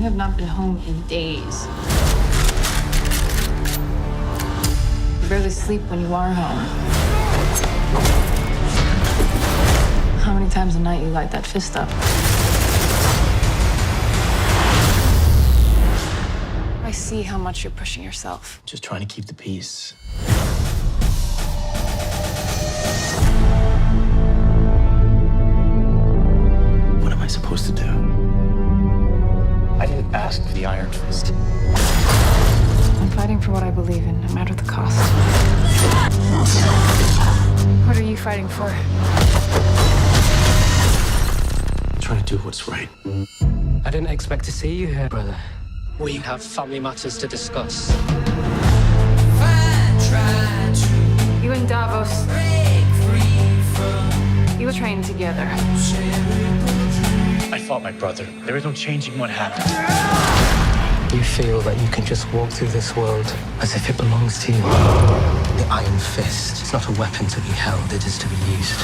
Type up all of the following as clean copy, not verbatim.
have not been home in days. You barely sleep when you are home. How many times a night you light that fist up? I see how much you're pushing yourself. Just trying to keep the peace. What am I supposed to do? I didn't ask for the Iron Fist. I'm fighting for what I believe in, no matter the cost. What are you fighting for? I'm trying to do what's right. I didn't expect to see you here, brother. We have family matters to discuss. You and Davos, you were trained together. I fought my brother. There is no changing what happened. You feel that you can just walk through this world as if it belongs to you. The Iron Fist is not a weapon to be held, it is to be used.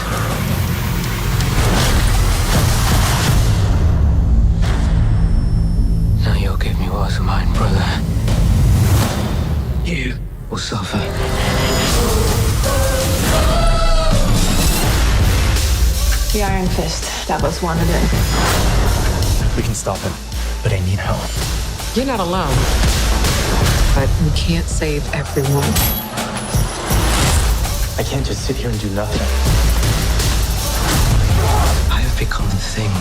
Now you'll give me what is mine, brother. You will suffer. The Iron Fist, Davos wanted it. We can stop him, but I need help. You're not alone, but we can't save everyone. I can't just sit here and do nothing. I have become the thing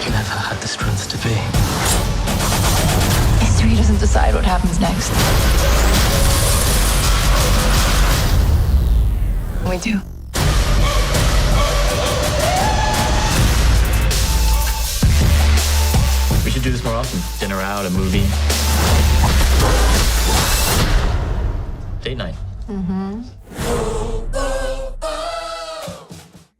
you never had the strength to be. History doesn't decide what happens next. We do. We should do this more often. Dinner out, a movie. Date night.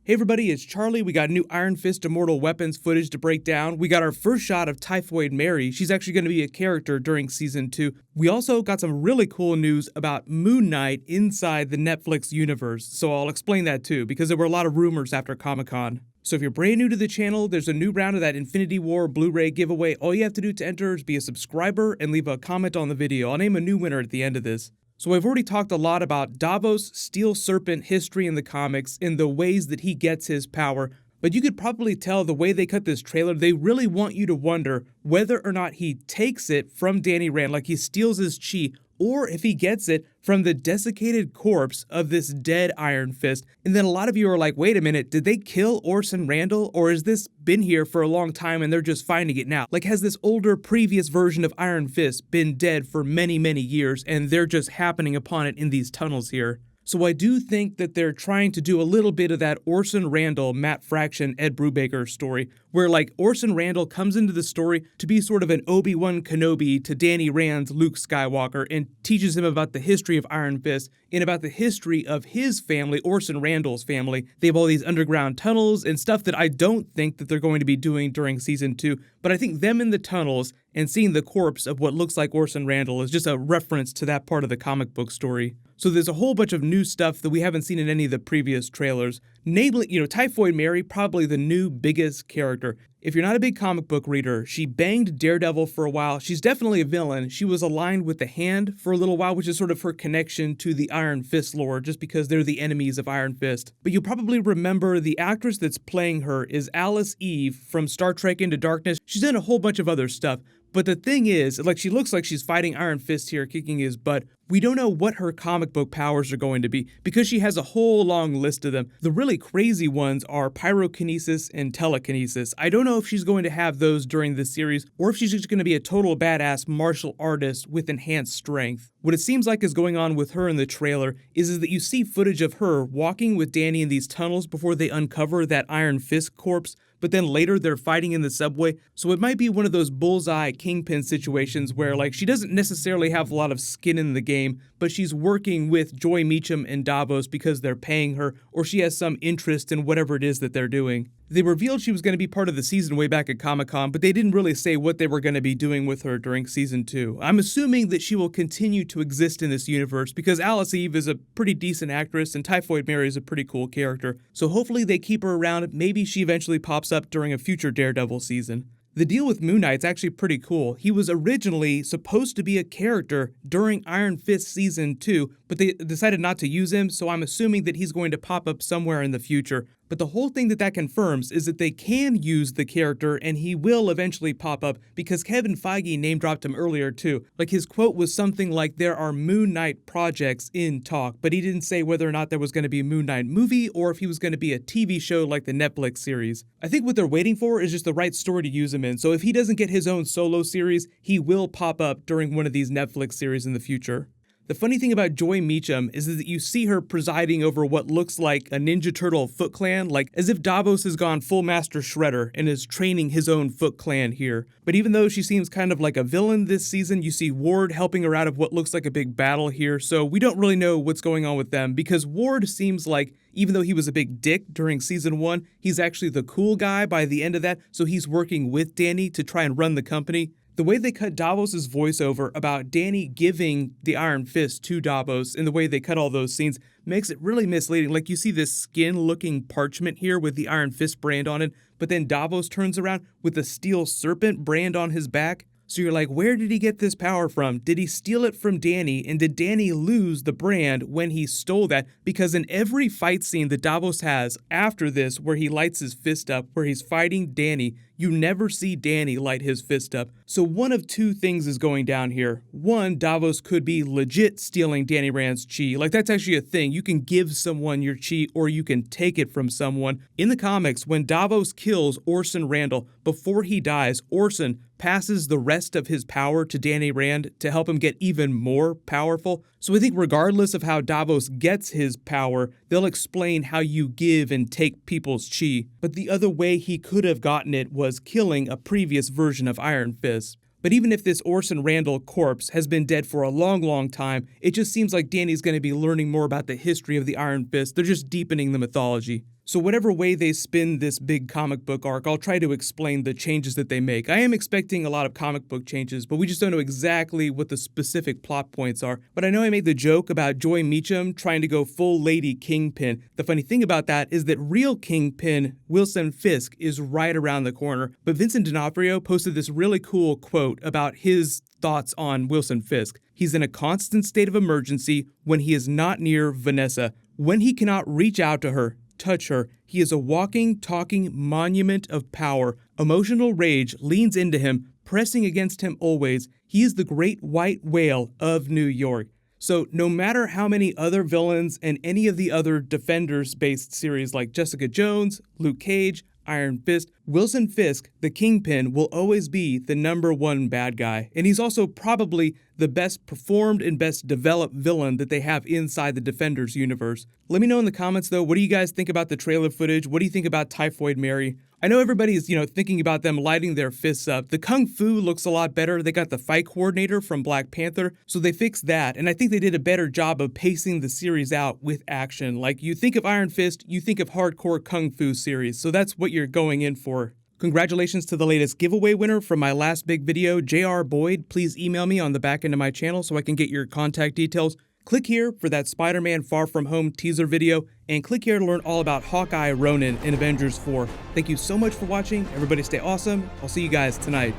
Hey everybody, it's Charlie. We got new Iron Fist Immortal weapons footage to break down. We got our first shot of Typhoid Mary. She's actually going to be a character during season 2. We also got some really cool news about Moon Knight inside the Netflix universe. So I'll explain that too, because there were a lot of rumors after Comic-Con. So if you're brand new to the channel, there's a new round of that Infinity War Blu-ray giveaway. All you have to do to enter is be a subscriber and leave a comment on the video. I'll name a new winner at the end of this. So I've already talked a lot about Davos' Steel Serpent history in the comics and the ways that he gets his power, but you could probably tell the way they cut this trailer, they really want you to wonder whether or not he takes it from Danny Rand, like he steals his chi, or if he gets it from the desiccated corpse of this dead Iron Fist. And then a lot of you are like, wait a minute, did they kill Orson Randall? Or has this been here for a long time and they're just finding it now? Like, has this older previous version of Iron Fist been dead for many, many years and they're just happening upon it in these tunnels here? So I do think that they're trying to do a little bit of that Orson Randall, Matt Fraction, Ed Brubaker story, where like Orson Randall comes into the story to be sort of an Obi-Wan Kenobi to Danny Rand's Luke Skywalker and teaches him about the history of Iron Fist and about the history of his family, Orson Randall's family. They have all these underground tunnels and stuff that I don't think that they're going to be doing during season 2, but I think them in the tunnels and seeing the corpse of what looks like Orson Randall is just a reference to that part of the comic book story. So there's a whole bunch of new stuff that we haven't seen in any of the previous trailers. Namely, Typhoid Mary, probably the new biggest character. If you're not a big comic book reader, she banged Daredevil for a while. She's definitely a villain. She was aligned with the Hand for a little while, which is sort of her connection to the Iron Fist lore, just because they're the enemies of Iron Fist. But you'll probably remember the actress that's playing her is Alice Eve from Star Trek Into Darkness. She's in a whole bunch of other stuff. But the thing is, like, she looks like she's fighting Iron Fist here, kicking his butt. We don't know what her comic book powers are going to be, because she has a whole long list of them. The really crazy ones are pyrokinesis and telekinesis. I don't know if she's going to have those during this series, or if she's just going to be a total badass martial artist with enhanced strength. What it seems like is going on with her in the trailer is that you see footage of her walking with Danny in these tunnels before they uncover that Iron Fist corpse, but then later they're fighting in the subway. So it might be one of those bullseye kingpin situations where like she doesn't necessarily have a lot of skin in the game, but she's working with Joy Meacham and Davos because they're paying her, or she has some interest in whatever it is that they're doing. They revealed she was going to be part of the season way back at Comic-Con, but they didn't really say what they were going to be doing with her during season 2. I'm assuming that she will continue to exist in this universe because Alice Eve is a pretty decent actress and Typhoid Mary is a pretty cool character. So hopefully they keep her around. Maybe she eventually pops up during a future Daredevil season. The deal with Moon Knight's actually pretty cool. He was originally supposed to be a character during Iron Fist Season 2, but they decided not to use him, so I'm assuming that he's going to pop up somewhere in the future. But the whole thing that confirms is that they can use the character and he will eventually pop up because Kevin Feige name dropped him earlier too. Like his quote was something like there are Moon Knight projects in talk, but he didn't say whether or not there was going to be a Moon Knight movie or if he was going to be a TV show like the Netflix series. I think what they're waiting for is just the right story to use him in. So if he doesn't get his own solo series, he will pop up during one of these Netflix series in the future. The funny thing about Joy Meacham is that you see her presiding over what looks like a Ninja Turtle Foot Clan, like as if Davos has gone full Master Shredder and is training his own Foot Clan here. But even though she seems kind of like a villain this season, you see Ward helping her out of what looks like a big battle here, so we don't really know what's going on with them because Ward seems like, even though he was a big dick during Season 1, he's actually the cool guy by the end of that, so he's working with Danny to try and run the company. The way they cut Davos's voiceover about Danny giving the Iron Fist to Davos and the way they cut all those scenes makes it really misleading. Like you see this skin-looking parchment here with the Iron Fist brand on it, but then Davos turns around with the Steel Serpent brand on his back. So you're like, where did he get this power from? Did he steal it from Danny? And did Danny lose the brand when he stole that? Because in every fight scene that Davos has after this, where he lights his fist up, where he's fighting Danny, you never see Danny light his fist up. So one of two things is going down here. One, Davos could be legit stealing Danny Rand's chi. Like that's actually a thing. You can give someone your chi or you can take it from someone. In the comics, when Davos kills Orson Randall, before he dies, Orson passes the rest of his power to Danny Rand to help him get even more powerful. So I think regardless of how Davos gets his power, they'll explain how you give and take people's chi. But the other way he could have gotten it was killing a previous version of Iron Fist. But even if this Orson Randall corpse has been dead for a long, long time, it just seems like Danny's going to be learning more about the history of the Iron Fist. They're just deepening the mythology. So whatever way they spin this big comic book arc, I'll try to explain the changes that they make. I am expecting a lot of comic book changes, but we just don't know exactly what the specific plot points are. But I know I made the joke about Joy Meacham trying to go full Lady Kingpin. The funny thing about that is that real Kingpin, Wilson Fisk, is right around the corner. But Vincent D'Onofrio posted this really cool quote about his thoughts on Wilson Fisk. He's in a constant state of emergency when he is not near Vanessa, when he cannot reach out to her, touch her. He is a walking, talking monument of power. Emotional rage leans into him, pressing against him always. He is the great white whale of New York. So no matter how many other villains and any of the other Defenders-based series like Jessica Jones, Luke Cage, Iron Fist, Wilson Fisk, the Kingpin, will always be the #1 bad guy. And he's also probably the best performed and best developed villain that they have inside the Defenders universe. Let me know in the comments though, what do you guys think about the trailer footage? What do you think about Typhoid Mary? I know everybody's, thinking about them lighting their fists up. The Kung Fu looks a lot better. They got the fight coordinator from Black Panther, so they fixed that. And I think they did a better job of pacing the series out with action. Like, you think of Iron Fist, you think of hardcore Kung Fu series, so that's what you're going in for. Congratulations to the latest giveaway winner from my last big video, JR Boyd. Please email me on the back end of my channel so I can get your contact details. Click here for that Spider-Man Far From Home teaser video, and click here to learn all about Hawkeye Ronin in Avengers 4. Thank you so much for watching. Everybody stay awesome. I'll see you guys tonight.